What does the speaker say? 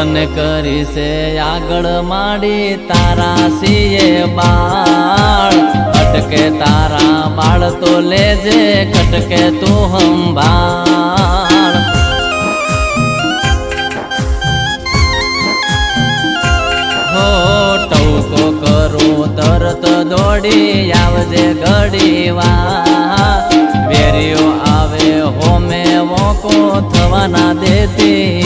તને કરી છે આગળ માડી તારા સીએ બાળ અટકે તારા બાળ તો લેજે કટકે તું સંભાળ હો ટવકો કરું તરત દોડી આવજે ઘડીવા વેરીઓ આવે હોમે વોકો થવાના દેતી